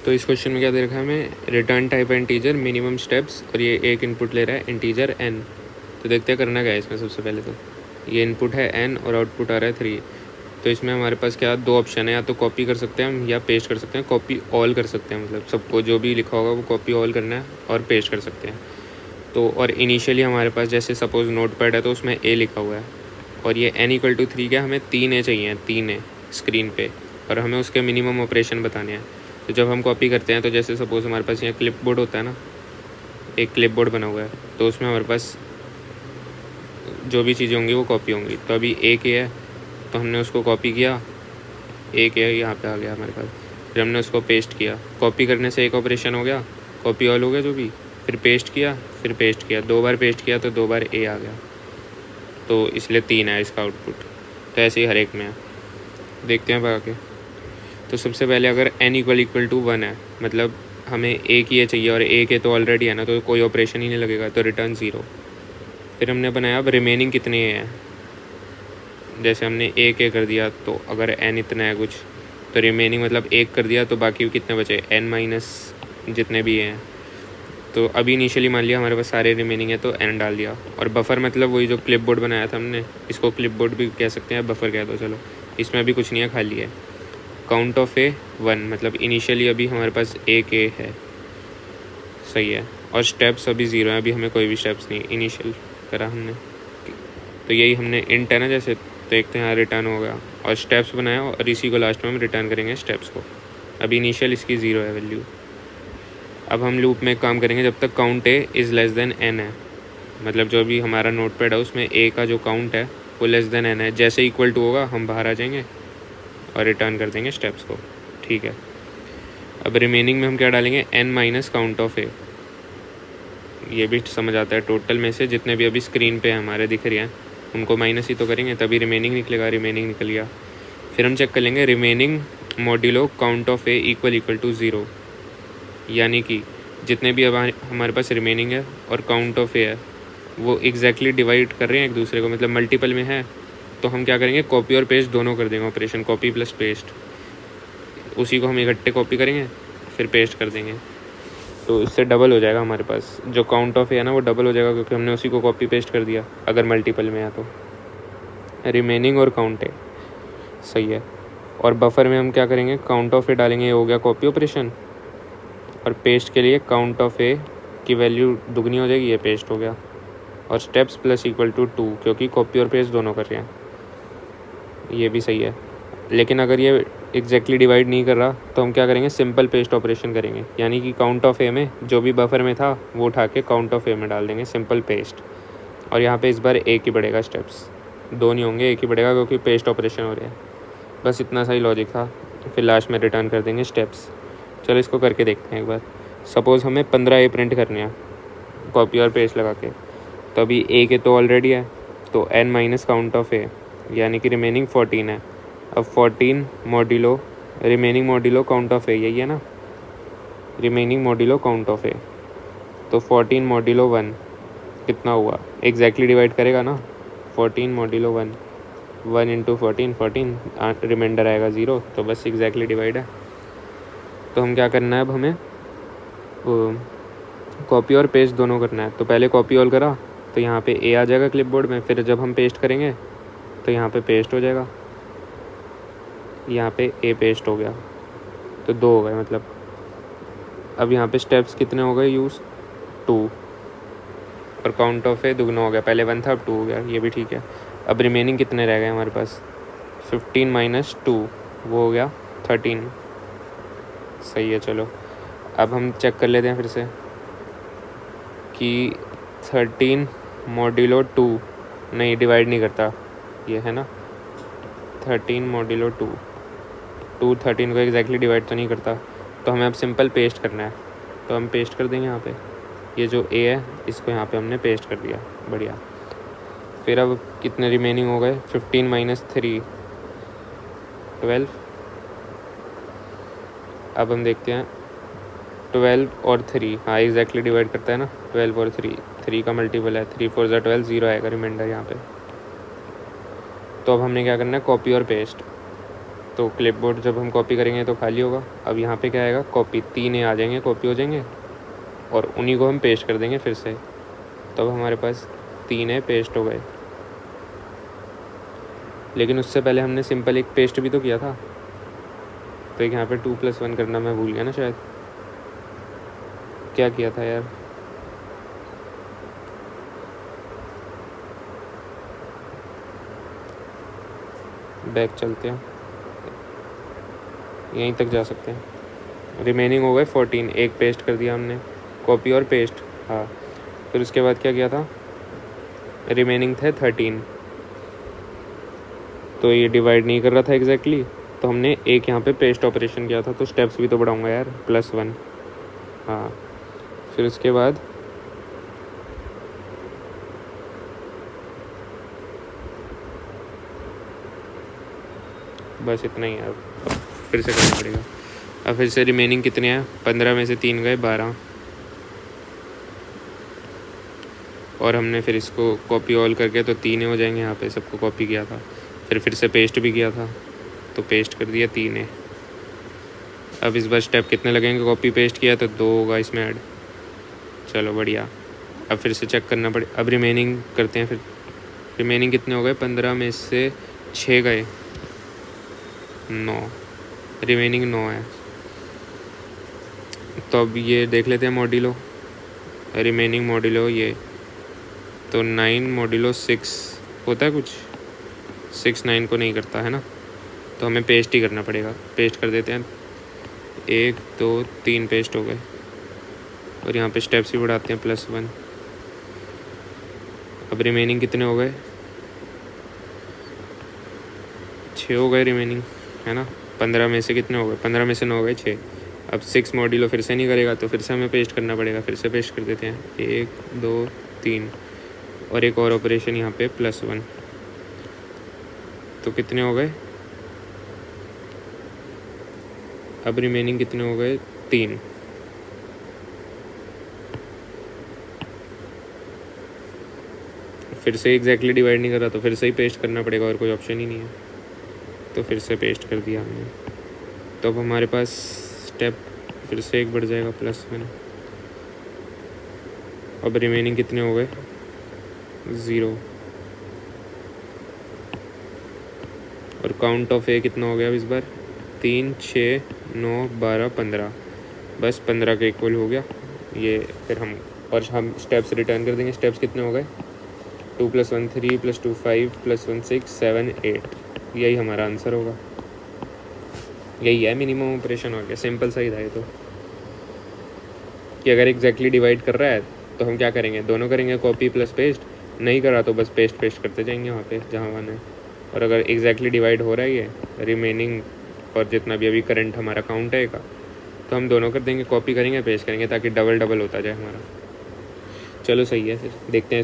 तो इस क्वेश्चन में क्या दे रखा है हमें, रिटर्न टाइप है इंटीजर, मिनिमम स्टेप्स, और ये एक इनपुट ले रहा है इंटीजर n। तो देखते हैं करना क्या है इसमें। सबसे पहले तो ये इनपुट है n और आउटपुट आ रहा है 3। तो इसमें हमारे पास क्या दो ऑप्शन है, या तो कॉपी कर सकते हैं हम या पेस्ट कर सकते हैं। कॉपी ऑल कर सकते हैं, मतलब सबको जो भी लिखा होगा वो कॉपी ऑल करना है और पेस्ट कर सकते हैं। तो और इनिशियली हमारे पास जैसे सपोज़ नोट पैड है तो उसमें a लिखा हुआ है, और ये n=3 क्या हमें 3 a चाहिए, 3 a स्क्रीन पे, और हमें उसके मिनिमम ऑपरेशन बताने हैं। तो जब हम कॉपी करते हैं तो जैसे सपोज़ हमारे पास यहाँ क्लिप बोर्ड होता है ना, एक क्लिप बोर्ड बना हुआ है, तो उसमें हमारे पास जो भी चीज़ें होंगी वो कॉपी होंगी। तो अभी a है तो हमने उसको कॉपी किया, a यहाँ पे आ गया हमारे पास, फिर हमने उसको पेस्ट किया। कॉपी करने से एक ऑपरेशन हो गया, कॉपी ऑल हो गया जो भी, फिर पेस्ट किया, फिर पेस्ट किया, 2 बार पेस्ट किया तो 2 बार a आ गया, तो इसलिए 3 है इसका आउटपुट। तो ऐसे ही हर एक में है। देखते हैं आगे। तो सबसे पहले अगर n=1 है, मतलब हमें एक ही चाहिए और एक तो ऑलरेडी है ना, तो कोई ऑपरेशन ही नहीं लगेगा, तो रिटर्न 0। फिर हमने बनाया अब रिमेनिंग कितने हैं, जैसे हमने एक कर दिया, तो अगर n इतना है कुछ, तो रिमेनिंग मतलब एक कर दिया तो बाकी कितने बचे, n माइनस जितने भी हैं। तो अभी इनिशियली मान लिया हमारे पास सारे रिमेनिंग है तो n डाल दिया। और बफर मतलब वही जो क्लिप बोर्ड बनाया था हमने, इसको क्लिप बोर्ड भी कह सकते हैं, बफर कह दो चलो। इसमें अभी कुछ नहीं है, खाली है। काउंट ऑफ a 1, मतलब इनिशियली अभी हमारे पास एक a है, सही है। और स्टेप्स अभी 0 है, अभी हमें कोई भी स्टेप्स नहीं इनिशियल करा हमने। तो यही हमने इंट है ना, जैसे देखते हैं यहाँ रिटर्न हो गया और स्टेप्स बनाया, और इसी को लास्ट में हम रिटर्न करेंगे स्टेप्स को। अभी इनिशियल इसकी 0 है वैल्यू। अब हम लूप में काम करेंगे जब तक count a is less than n है, मतलब जो भी हमारा नोट पैड है उसमें a का जो काउंट है वो लेस देन n है। जैसे इक्वल टू होगा हम बाहर आ जाएंगे और रिटर्न कर देंगे स्टेप्स को, ठीक है। अब रिमेनिंग में हम क्या डालेंगे, n minus count of a। ये भी समझ आता है, टोटल में से जितने भी अभी स्क्रीन पे हमारे दिख रही हैं उनको माइनस ही तो करेंगे, तभी रिमेनिंग निकलेगा। रिमेनिंग निकल गया। फिर हम चेक कर लेंगे remaining modulo count of a equal to 0, यानी कि जितने भी अब हमारे पास रिमेनिंग है और काउंट ऑफ a है वो एग्जैक्टली डिवाइड कर रहे हैं एक दूसरे को, मतलब मल्टीपल में है। तो हम क्या करेंगे, कॉपी और पेस्ट दोनों कर देंगे ऑपरेशन, कॉपी प्लस पेस्ट। उसी को हम इकट्ठे कॉपी करेंगे फिर पेस्ट कर देंगे, तो इससे डबल हो जाएगा हमारे पास जो काउंट ऑफ है ना, वो डबल हो जाएगा क्योंकि हमने उसी को कॉपी पेस्ट कर दिया अगर मल्टीपल में है तो। रिमेनिंग और काउंट है, सही है। और बफर में हम क्या करेंगे, काउंट ऑफ ए डालेंगे, ये हो गया कॉपी ऑपरेशन। और पेस्ट के लिए काउंट ऑफ ए की वैल्यू दुगनी हो जाएगी, ये पेस्ट हो गया। और स्टेप्स प्लस इक्वल टू 2, क्योंकि कॉपी और पेस्ट दोनों कर रहे हैं, ये भी सही है। लेकिन अगर ये एग्जैक्टली डिवाइड नहीं कर रहा तो हम क्या करेंगे, सिंपल पेस्ट ऑपरेशन करेंगे, यानी कि काउंट ऑफ ए में जो भी बफर में था वो उठा के काउंट ऑफ ए में डाल देंगे, सिंपल पेस्ट। और यहाँ पे इस बार एक ही बढ़ेगा, स्टेप्स 2 नहीं होंगे, एक ही बढ़ेगा क्योंकि पेस्ट ऑपरेशन हो रहा है। बस इतना सही लॉजिक था। फिर लास्ट में रिटर्न कर देंगे स्टेप्स। चलो इसको करके देखते हैं एक बार। सपोज़ हमें 15 ए प्रिंट करने हैं कॉपी और पेस्ट लगा के, तो अभी ए के तो ऑलरेडी है, तो n minus count of A, यानी कि रिमेनिंग 14 है। अब 14 modulo remaining modulo count of A, यही है ना, remaining modulo count of A. तो 14 मॉड्यूलो 1 कितना हुआ, एग्जैक्टली डिवाइड करेगा ना, 14 मॉड्यूलो 1, 1 इंटू 14, रिमाइंडर आएगा 0, तो बस एग्जैक्टली डिवाइड है। तो हम क्या करना है, अब हमें कॉपी और पेस्ट दोनों करना है। तो पहले कॉपी ऑल करा तो यहाँ पे ए आ जाएगा क्लिप बोर्ड में, फिर जब हम पेस्ट करेंगे तो यहाँ पे पेस्ट हो जाएगा, यहाँ पे ए पेस्ट हो गया, तो 2 हो गए मतलब। अब यहाँ पे स्टेप्स कितने हो गए यूज़, 2, और काउंट ऑफ ए दुगना हो गया, पहले 1 था अब 2 हो गया, ये भी ठीक है। अब रिमेनिंग कितने रह गए हमारे पास, 15 माइनस 2, वो हो गया 13, सही है। चलो अब हम चेक कर लेते हैं फिर से कि 13 मॉड्यूलो 2 नहीं डिवाइड नहीं करता, ये है ना 13 मॉड्यूलो 2, 13 को एग्जैक्टली डिवाइड तो नहीं करता। तो हमें अब सिंपल पेस्ट करना है, तो हम पेस्ट कर देंगे यहाँ पे, ये जो ए है इसको यहाँ पे हमने पेस्ट कर दिया, बढ़िया। फिर अब कितने रिमेनिंग हो गए, 15 माइनस 3, 12। अब हम देखते हैं 12 और 3, हाँ एग्जैक्टली डिवाइड करता है ना, 12 और 3 का मल्टीपल है, 3 4 12, 0 आएगा रिमाइंडर यहाँ पे। तो अब हमने क्या करना है, कॉपी और पेस्ट। तो क्लिपबोर्ड जब हम कॉपी करेंगे तो खाली होगा। अब यहाँ पे क्या आएगा, कॉपी, 3 आ जाएंगे, कॉपी हो जाएंगे और उन्हीं को हम पेस्ट कर देंगे फिर से। तो अब हमारे पास 3 पेस्ट हो गए। लेकिन उससे पहले हमने सिंपल एक पेस्ट भी तो किया था। तो एक यहाँ पे 2+1 करना मैं भूल गया ना शायद। क्या किया था यार, बैक चलते हैं, यहीं तक जा सकते हैं। रिमेनिंग हो गए 14, एक पेस्ट कर दिया हमने, कॉपी और पेस्ट। हाँ, फिर उसके बाद क्या किया था, रिमेनिंग थे 13। तो ये डिवाइड नहीं कर रहा था एग्जैक्टली, तो हमने एक यहाँ पे पेस्ट ऑपरेशन किया था। तो स्टेप्स भी तो बढ़ाऊँगा यार, +1। हाँ, फिर उसके बाद बस इतना ही है। अब फिर से करना पड़ेगा। अब फिर से रिमेनिंग कितने हैं, 15 में से 3 गए, 12। और हमने फिर इसको कॉपी ऑल करके तो 3 हो जाएंगे। यहाँ पे सबको कॉपी किया था, फिर से पेस्ट भी किया था, तो पेस्ट कर दिया 3। अब इस बार स्टेप कितने लगेंगे, कॉपी पेस्ट किया तो 2 होगा इसमें ऐड। चलो बढ़िया। अब फिर से चेक करना पड़े। अब रिमेनिंग करते हैं फिर। रिमेनिंग कितने हो गए, 15 में से 6 गए, 9। रिमेनिंग 9 है। तो अब ये देख लेते हैं मॉड्यूलो, रिमेनिंग मॉड्यूलो ये तो 9 मॉड्यूलो 6 होता है कुछ, 6 9 को नहीं करता है ना, तो हमें पेस्ट ही करना पड़ेगा। पेस्ट कर देते हैं, 1 2 3 पेस्ट हो गए। और यहाँ पे स्टेप्स भी बढ़ाते हैं, +1। अब रिमेनिंग कितने हो गए, 6 हो गए रिमेनिंग, है ना। 15 में से कितने हो गए, 15 में से 9 हो गए, 6। अब 6 मॉड्यूलो फिर से नहीं करेगा, तो फिर से हमें पेस्ट करना पड़ेगा। फिर से पेस्ट कर देते हैं, 1 2 3 और एक और ऑपरेशन यहाँ पे +1। तो कितने हो गए, अब रिमेनिंग कितने हो गए, 3। फिर से एग्जैक्टली डिवाइड नहीं कर रहा, तो फिर से ही पेस्ट करना पड़ेगा, और कोई ऑप्शन ही नहीं है। तो फिर से पेस्ट कर दिया हमने। तो अब हमारे पास स्टेप फिर से एक बढ़ जाएगा, +1। अब रिमेनिंग कितने हो गए, 0। और काउंट ऑफ ए कितना हो गया अब इस बार, 3 6 9 12 15। बस 15 के इक्वल हो गया ये। फिर हम स्टेप्स रिटर्न कर देंगे। स्टेप्स कितने हो गए, 2+1 3 +2 5 +1 6 7 8। यही हमारा आंसर होगा। यही है मिनिमम ऑपरेशन। हो गया, सिंपल सा ही था ये तो। कि अगर एग्जैक्टली डिवाइड कर रहा है तो हम क्या करेंगे, दोनों करेंगे, कॉपी प्लस पेस्ट। नहीं करा तो बस पेस्ट करते जाएंगे वहाँ पे जहाँ वन है। और अगर एग्जैक्टली डिवाइड हो रहा है ये रिमेनिंग और जितना भी अभी करंट हमारा काउंट है का, तो हम दोनों कर देंगे, कॉपी करेंगे पेस्ट करेंगे, ताकि डबल होता जाए हमारा। चलो सही है, फिर देखते हैं।